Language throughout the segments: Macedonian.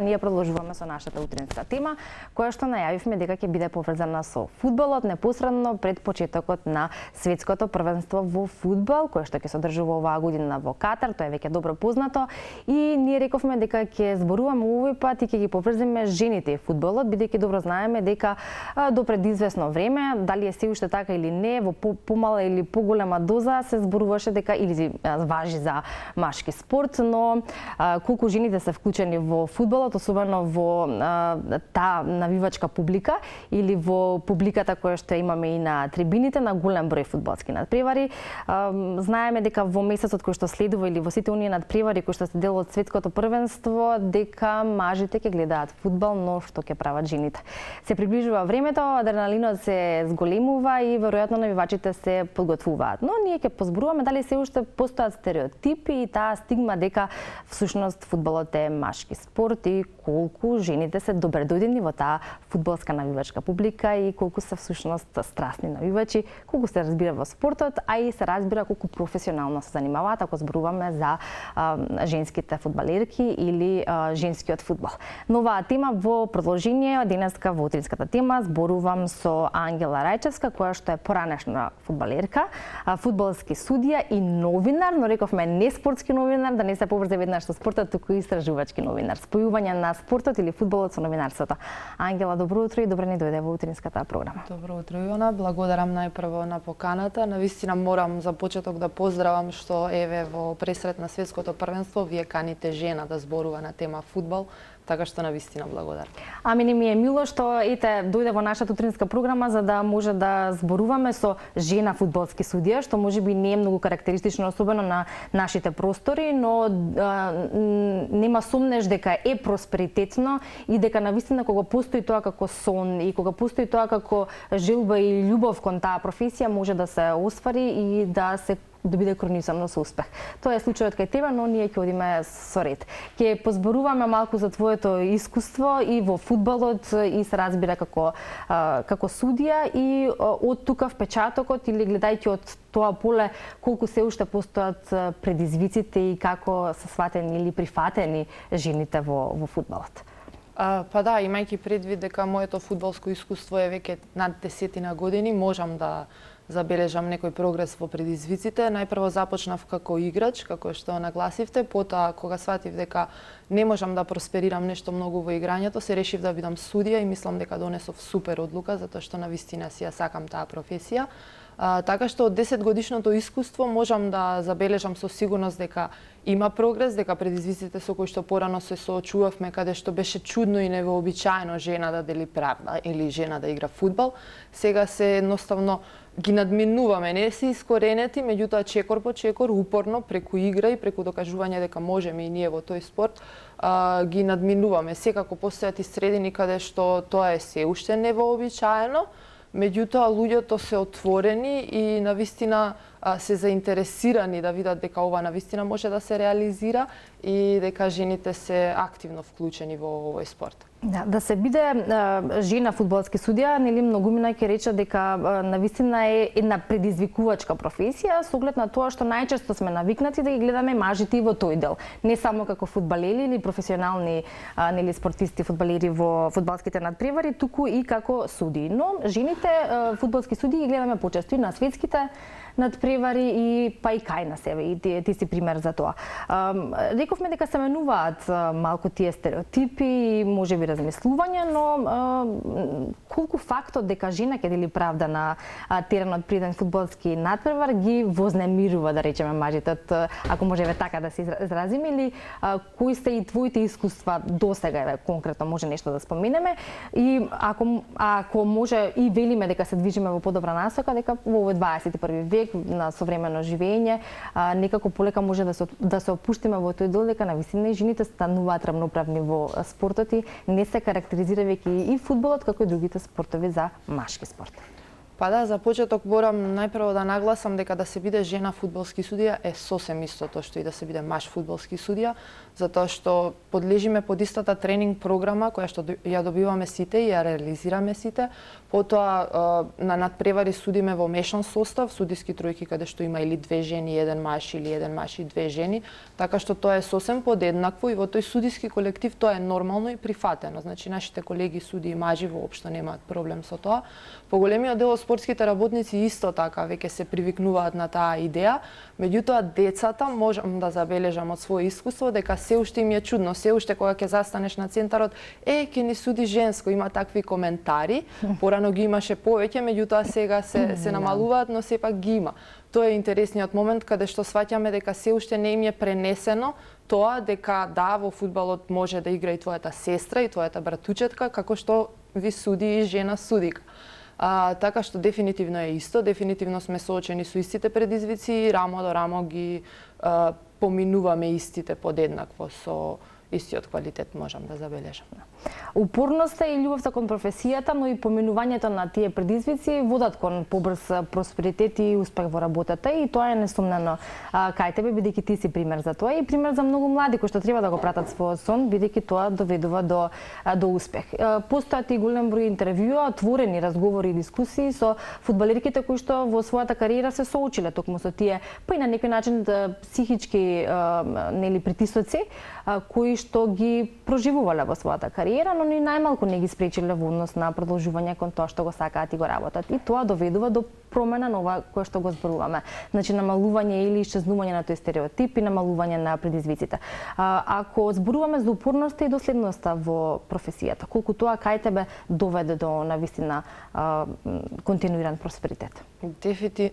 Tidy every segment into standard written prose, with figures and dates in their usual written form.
ние продолжуваме со нашата утринска тема, која што најавивме дека ќе биде поврзана со фудбалот непосредно пред почетокот на светското првенство во фудбал, кое што ќе се одржува оваа година во Катар, тоа е веќе добро познато, и ние рековме дека ќе зборуваме овој пат и ќе ги поврзиме жените и фудбалот, бидејќи добро знаеме дека до пред известно време, дали е се уште така или не, во помала или поголема доза се зборуваше дека или важи за машки спорт, но колку жените се вклучени во фудбалот, особено во таа навивачка публика или во публиката која што имаме и на трибините на голем број фудбалски надпревари. Знаеме дека во месецот кој што следува или во сите оние надпревари кои што се дел од светското првенство, дека мажите ќе гледаат фудбал, но што ќе прават жените. Се приближува времето, адреналинот се зголемува и веројатно навивачите се подготвуваат. Но ние ќе позборуваме дали се уште постојат стереотипи и таа стигма дека всушност фудбалот е машки спорт и колку жените се добре дојдени во таа фудбалска навивачка публика и колку се всушност страстни навивачи, колку се разбира во спортот, а и се разбира колку професионално се занимаваат ако зборуваме за женските фудбалерки или женскиот фудбал. Но оваа тема во продолжение денеска во утринската тема зборувам со Ангела Рајчевска, која што е поранешна фудбалерка, фудбалски судија и новинар, но рековме не спортски новинар, да не се поврзе веднаш со спортот, туку и истражувачки новинар. Спојување на спортот или фудбалот со новинарството. Ангела, добро утро и добре ни дојде во утринската програма. Добро утро, Ивана. Благодарам најпрво на поканата. Навистина морам за почеток да поздравам што еве во пресрет на светското првенство вие каните жена да зборува на тема фудбал. Така што навистина благодарам. Ами не ми е мило што дојде во нашата утринска програма за да може да зборуваме со жена фудбалски судија, што можеби не е многу карактеристично особено на нашите простори, но нема сомнеш дека е просперитетно и дека навистина кога постои тоа како сон и кога постои тоа како желба и љубов кон таа професија може да се оствари и да биде кронисано со успех. Тоа е случајот кај тебе, но ние ќе одиме со ред. Ќе позборуваме малку за твоето искуство и во фудбалот и се разбира како судија и од тука впечатокот или гледајќи од тоа поле колку се уште постојат предизвиците и како се сватени или прифатени жените во фудбалот. Па да, имајќи предвид дека моето фудбалско искуство е веќе над 10 години, можам да забележам некој прогрес во предизвиците. Најпрво започнав како играч, како што нагласивте, потоа кога сватив дека не можам да просперирам нешто многу во играњето, се решив да бидам судија и мислам дека донесов супер одлука затоа што навистина си ја сакам таа професија. Така што од 10 годишното искуство можам да забележам со сигурност дека има прогрес, дека предизвиците со кои што порано се соочувавме, каде што беше чудно и невообичаено жена да дели правда или жена да игра фудбал, сега се едноставно ги надминуваме, не се искоренети, меѓутоа чекор по чекор, упорно, преку игра и преку докажување дека можеме и ние во тој спорт, ги надминуваме. Секако постојат и средини каде што тоа е се уште невообичаено, меѓутоа луѓето се отворени и навистина се заинтересирани да видат дека ова навистина може да се реализира и дека жените се активно вклучени во овој спорт. Да се биде жена фудбалски судија, нели многумина ќе рече дека навистина е една предизвикувачка професија со оглед на тоа што најчесто сме навикнати да ги гледаме мажите и во тој дел, не само како фудбалери или професионални нели спортисти фудбалери во фудбалските надпревари, туку и како судии. Но жените фудбалски судии ги гледаме почесто и на светските надпревари и па и кај на себе и ти си пример за тоа. Рековме дека се менуваат малку тие стереотипи и можеби размислувања, но колку фактот дека жена ќе дели правда на теренот при еден фудбалски надпревар ги вознемирува, да речеме, мажите, ако можеме така да се изразиме, или кои се и твоите искуства досега, конкретно може нешто да споменеме, и ако може и велиме дека се движиме во подобра насока, дека во овој 21 век на современо живење, некако полека може да се опуштиме во тој дел дека навистина и жените стануваат рамноправни во спортот и не се карактеризира веќе и фудбалот како и другите спортови за машки спорт. Па да, за почеток морам најпрво да нагласам дека да се биде жена фудбалски судија е сосем истото што и да се биде маж фудбалски судија, затоа што подлежиме под истата тренинг програма која што ја добиваме сите и ја реализираме сите. Потоа на надпревари судиме во мешан состав, судиски тројки каде што има или две жени, еден маж или еден маж и две жени, така што тоа е сосем подеднакво и во тој судиски колектив тоа е нормално и прифатено. Значи нашите колеги судии мажи воопшто немаат проблем со тоа. Поголемиот дел од спортските работници исто така веќе се привикнуваат на таа идеја, меѓутоа децата можам да забележам од свое искуство дека се уште им е чудно, се уште кога ќе застанеш на центарот, ќе ни суди женско, има такви коментари, порано ги имаше повеќе, меѓутоа сега се намалуваат, но сепак ги има. Тоа е интересниот момент каде што сваќаме дека се уште не им е пренесено тоа дека да, во фудбалот може да игра и твојата сестра и твојата братучетка, како што ви суди и жена судика. Така што дефинитивно е исто, дефинитивно сме соочени со истите предизвици и рамо до рамо ги поминуваме истите подеднакво со истиот квалитет можам да забележам. Упорноста и љубовта кон професијата, но и поминувањето на тие предизвици водат кон побрз просперитет и успех во работата и тоа е несумнено кај тебе, бидејќи ти си пример за тоа и пример за многу млади кои што треба да го пратат својот сон, бидејќи тоа доведува до успех. Постојат и голем број интервјуа, отворени разговори и дискусии со фудбалерките кои што во својата кариера се соочиле токму со тие, па и на некој начин психички притисоци кои што ги проживувале во својата кариера, но ни најмалку не ги спречиле во однос на продолжување кон тоа што го сакаат и го работат. И тоа доведува до промена на ова кое што го зборуваме. Значи намалување или исчезнување на тој стереотип и намалување на предизвиците. Ако зборуваме за упорноста и доследноста во професијата, колку тоа кај тебе доведе до навистина континуиран просперитет?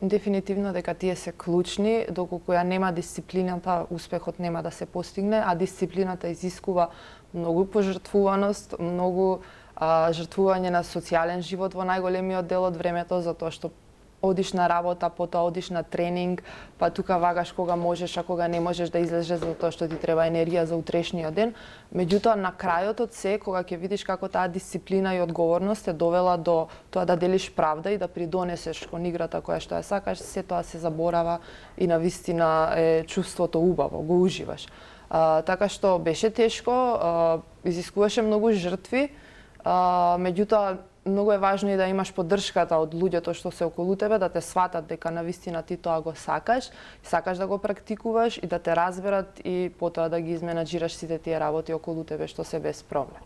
Дефинитивно дека тие се клучни, доколку ја нема дисциплината, успехот нема да се постигне, а дисциплината изискува многу пожртвуваност, многу жртвување на социјален живот во најголемиот дел од времето, затоа што одиш на работа, потоа одиш на тренинг, па тука вагаш кога можеш, а кога не можеш да излезеш затоа што ти треба енергија за утрешниот ден. Меѓутоа, на крајот од се, кога ќе видиш како таа дисциплина и одговорност те довела до тоа да делиш правда и да придонесеш кон играта која што ја сакаш, се тоа се заборава и навистина е чувството убаво, го уживаш. Така што беше тешко, изискуваше многу жртви, меѓутоа многу е важно и да имаш поддршката од луѓето што се околу тебе, да те сватат дека навистина ти тоа го сакаш да го практикуваш и да те разберат и потоа да ги изменаџираш сите тие работи околу тебе што се без проблем.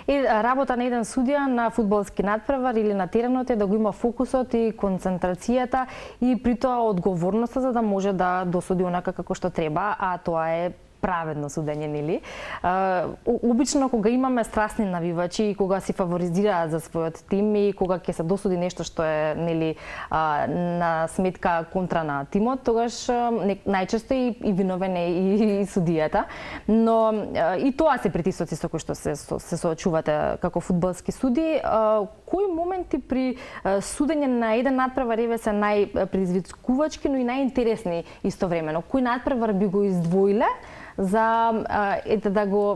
И работа на еден судија на фудбалски надпревар или на теренот е да го има фокусот и концентрацијата и при тоа одговорноста за да може да досуди онака како што треба, а тоа е праведно судење, нели? Обично кога имаме страстни навивачи и кога си фаворизираат за својот тим и кога ќе се досуди нешто што е на сметка контра на тимот, тогаш најчесто и виновен е и судијата. Но и тоа се притисоци со кои што се соочувате како фудбалски суди. Кои моменти при судење на еден надпревар се најпредизвикувачки, но и најинтересни истовремено? Кој надпревар би го издвоиле за да го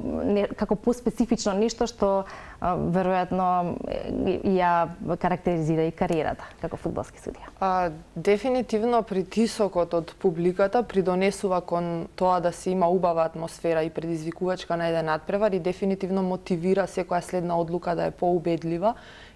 како поспецифично нешто што веројатно ја карактеризира и кариерата како фудбалски судија? Дефинитивно притисокот од публиката придонесува кон тоа да се има убава атмосфера и предизвикувачка на еден надпревар и дефинитивно мотивира секоја следна одлука да е поубедлива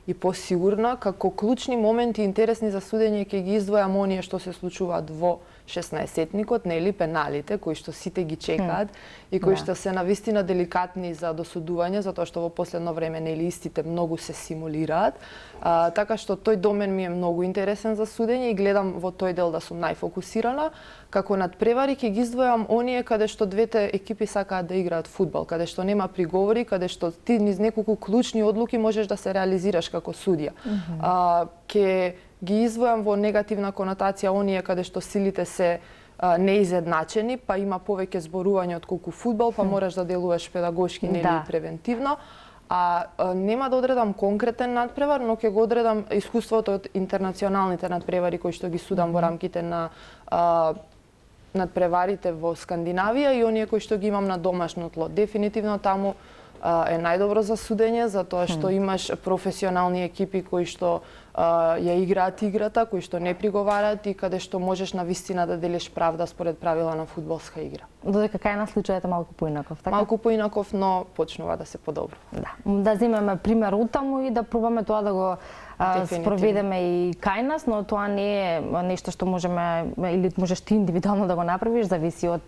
и посигурна. Како клучни моменти интересни за судење ќе ги издвојам оние што се случуваат во 16-етникот, нели пеналите кои што сите ги чекаат и кои што се навистина деликатни за досудување, затоа што во последно време нели истите многу се симулираат. Така што тој домен ми е многу интересен за судење и гледам во тој дел да сум најфокусирана. Како надпревари ќе ги издвојам оние каде што двете екипи сакаат да играат фудбал, каде што нема приговори, каде што ти низ неколку клучни одлуки можеш да се реализираш како судија. Ќе ги издвојам во негативна конотација оние каде што силите се неизедначени, па има повеќе зборување отколку фудбал, па мораш да делуваш педагошки, нели превентивно. Нема да одредам конкретен надпревар, но ќе го одредам искуството од интернационалните надпревари кои што ги судам во рамките на надпреварите во Скандинавија и оние кои што ги имам на домашно тло. Дефинитивно таму е најдобро за судење, затоа што имаш професионални екипи кои што ја играат играта, кои што не приговараат и каде што можеш на вистина да делиш правда според правила на фудбалска игра. Додека кај нас случајот е малку поинаков, така? Малку поинаков, но почнува да се подобрува. Да земеме пример оттаму и да пробаме тоа да го спроведеме и кај нас, но тоа не е нешто што можеме или можеш ти индивидуално да го направиш, зависи од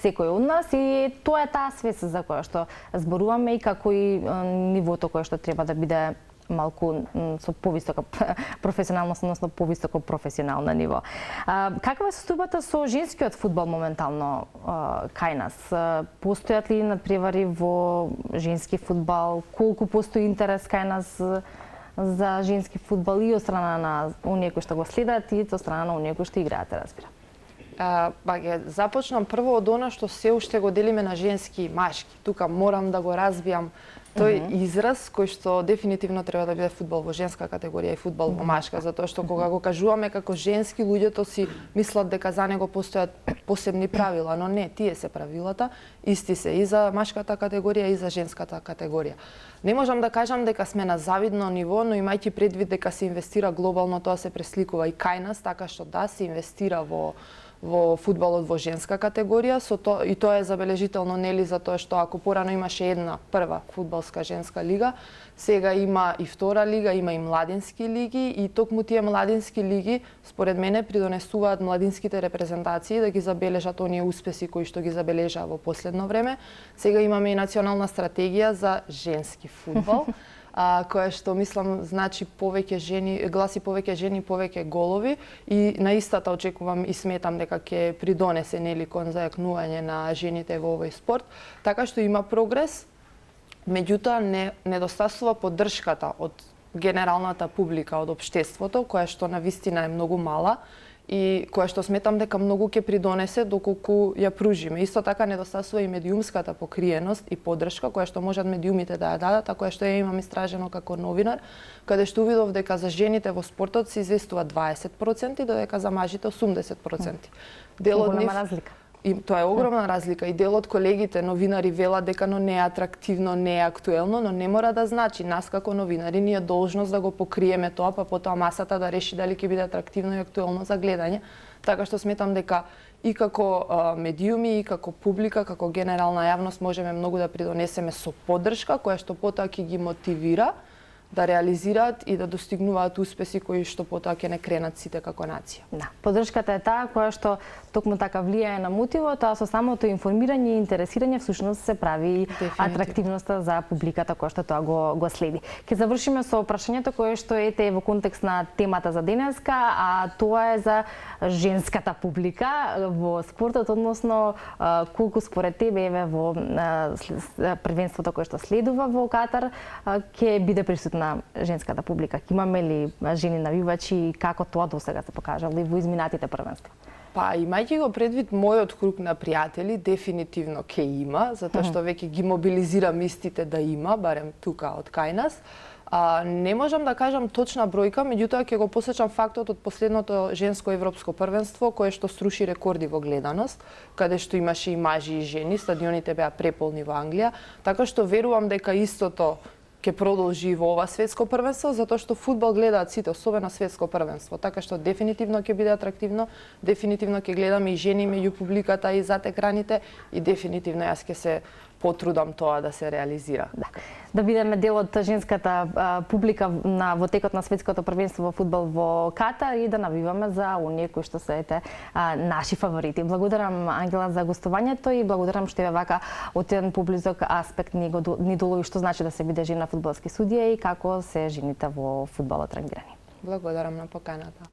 секој од нас и тоа е таа свест за која што зборуваме и како и нивото кое што треба да биде малку со повисока професионалност, односно повисоко професионално ниво. Каква е состојбата со женскиот фудбал моментално кај нас? Постојат ли надпревари во женски фудбал? Колку постои интерес кај нас за женски фудбал и од страна на оние кои што го следат и од страна на оние кои што играат, разбира? Ќе започнам прво од она што се уште го делиме на женски и машки. Тука морам да го разбијам тој израз кој што дефинитивно треба да биде фудбал во женска категорија и фудбал во машка, затоа што кога го кажуваме како женски, луѓето си мислат дека за него постојат посебни правила, но не, тие се правилата, исти се и за машката категорија и за женската категорија. Не можам да кажам дека сме на завидно ниво, но имајќи предвид дека се инвестира глобално, тоа се пресликува и кај нас, така што да, се инвестира во фудбалот во женска категорија, и тоа е забележително, нели, затоа што ако порано имаше една прва фудбалска женска лига, сега има и втора лига, има и младински лиги и токму тие младински лиги, според мене, придонесуваат младинските репрезентации да ги забележат оние успеси кои што ги забележаа во последно време. Сега имаме и национална стратегија за женски фудбал, која што мислам значи повеќе жени, гласи повеќе жени, повеќе голови и на истата очекувам и сметам дека ќе придонесе нели кон зајакнување на жените во овој спорт, така што има прогрес, меѓутоа недостасува поддршката од генералната публика, од општеството, која што навистина е многу мала и која што сметам дека многу ќе придонесе доколку ја пружиме. Исто така недостасува и медиумската покриеност и поддршка која што можат медиумите да ја дадат, а која што ја имам истражено како новинар, каде што увидов дека за жените во спортот се известува 20%, додека за мажите 80%. Делот нив разлика. И тоа е огромна разлика и дел од колегите новинари велат дека не е атрактивно, не е актуелно, но не мора да значи. Нас како новинари ни е должност да го покриеме тоа, па потоа масата да реши дали ќе биде атрактивно и актуелно за гледање. Така што сметам дека и како медиуми, и како публика, како генерална јавност можеме многу да придонесеме со поддршка, која што потоа ќе ги мотивира да реализираат и да достигнуваат успеси кои што потоа ќе не кренат сите како нација. Да, поддршката е таа која што токму така влијае на мотивот, а со самото информирање и интересирање всушност се прави атрактивноста за публиката која што тоа го следи. Ќе завршиме со прашањето кое што ете во контекст на темата за денеска, а тоа е за женската публика во спортот, односно колку според тебе еве во првенството кое што следува во Катар ќе биде присутна женската публика? Имаме ли жени навивачи и како тоа досега се покажало и во изминатите првенства? Па, имајќи го предвид мојот круг на пријатели, дефинитивно ќе има, затоа што веќе ги мобилизирам истите да има, барем тука од кај нас. Не можам да кажам точна бројка, меѓутоа ќе го посечам фактот од последното женско европско првенство, кое што сруши рекорди во гледаност, каде што имаше и мажи и жени, стадионите беа преполни во Англија, така што верувам дека истото ќе продолжи во ова светско првенство, затоа што фудбал гледаат сите, особено светско првенство. Така што дефинитивно ќе биде атрактивно, дефинитивно ќе гледаме и жени меѓу публиката и зад екраните и дефинитивно јас ќе се потрудам тоа да се реализира. Да бидеме дел од женската публика во текот на светското првенство во фудбал во Катар и да навиваме за оние кои што се наши фаворити. Благодарам Ангела за гостувањето и благодарам што е вака од еден поблизок аспект ни долови што значи да се биде жена фудбалски судија и како се жените во фудбалот рангирани. Благодарам на поканата.